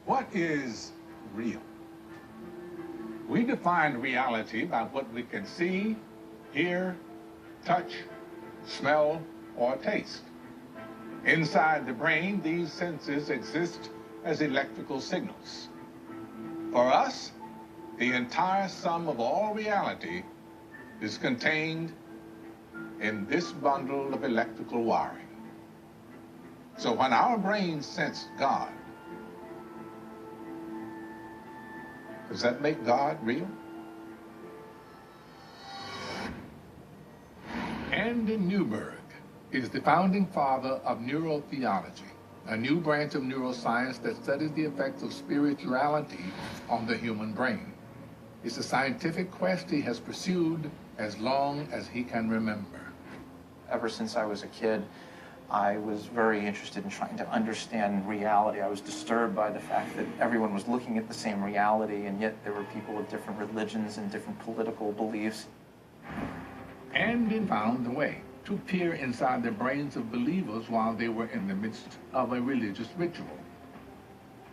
What is real? We define reality by what we can see, hear, touch, smell, or taste. Inside the brain, these senses exist as electrical signals. For us, the entire sum of all reality is contained in this bundle of electrical wiring. So when our brains sense God, does that make God real? Andy Newberg is the founding father of neurotheology, a new branch of neuroscience that studies the effects of spirituality on the human brain. It's a scientific quest he has pursued as long as he can remember. Ever since I was a kid, I was very interested in trying to understand reality. I was disturbed by the fact that everyone was looking at the same reality, and yet there were people with different religions and different political beliefs. Andy found a way to peer inside the brains of believers while they were in the midst of a religious ritual.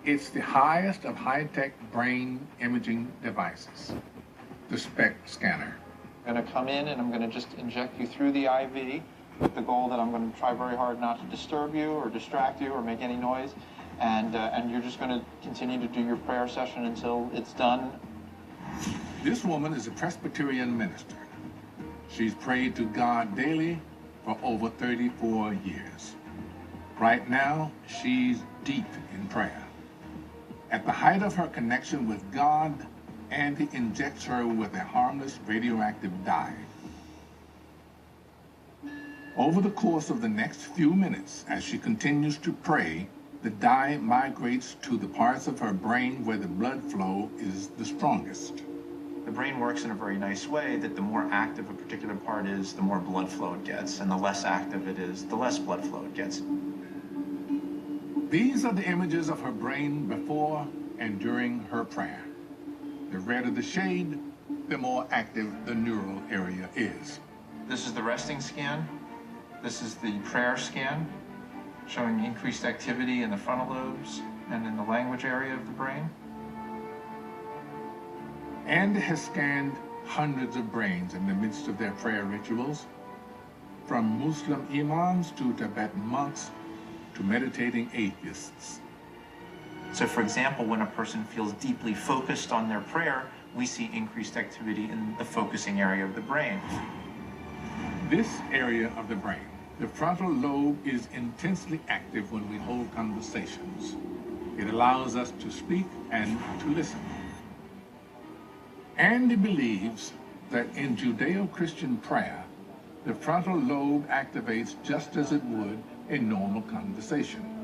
It's the highest of high-tech brain imaging devices, the SPECT scanner. I'm going to come in and I'm going to just inject you through the IV with the goal that I'm going to try very hard not to disturb you or distract you or make any noise. And you're just going to continue to do your prayer session until it's done. This woman is a Presbyterian minister. She's prayed to God daily for over 34 years. Right now, she's deep in prayer. At the height of her connection with God, Andy injects her with a harmless radioactive dye. Over the course of the next few minutes, as she continues to pray, the dye migrates to the parts of her brain where the blood flow is the strongest. The brain works in a very nice way that the more active a particular part is, the more blood flow it gets, and the less active it is, the less blood flow it gets. These are the images of her brain before and during her prayer. The redder the shade, the more active the neural area is. This is the resting scan. This is the prayer scan, showing increased activity in the frontal lobes and in the language area of the brain. Andy has scanned hundreds of brains in the midst of their prayer rituals, from Muslim imams to Tibetan monks to meditating atheists. So for example, when a person feels deeply focused on their prayer, we see increased activity in the focusing area of the brain. This area of the brain, the frontal lobe, is intensely active when we hold conversations. It allows us to speak and to listen. Andy believes that in Judeo-Christian prayer, the frontal lobe activates just as it would in normal conversation.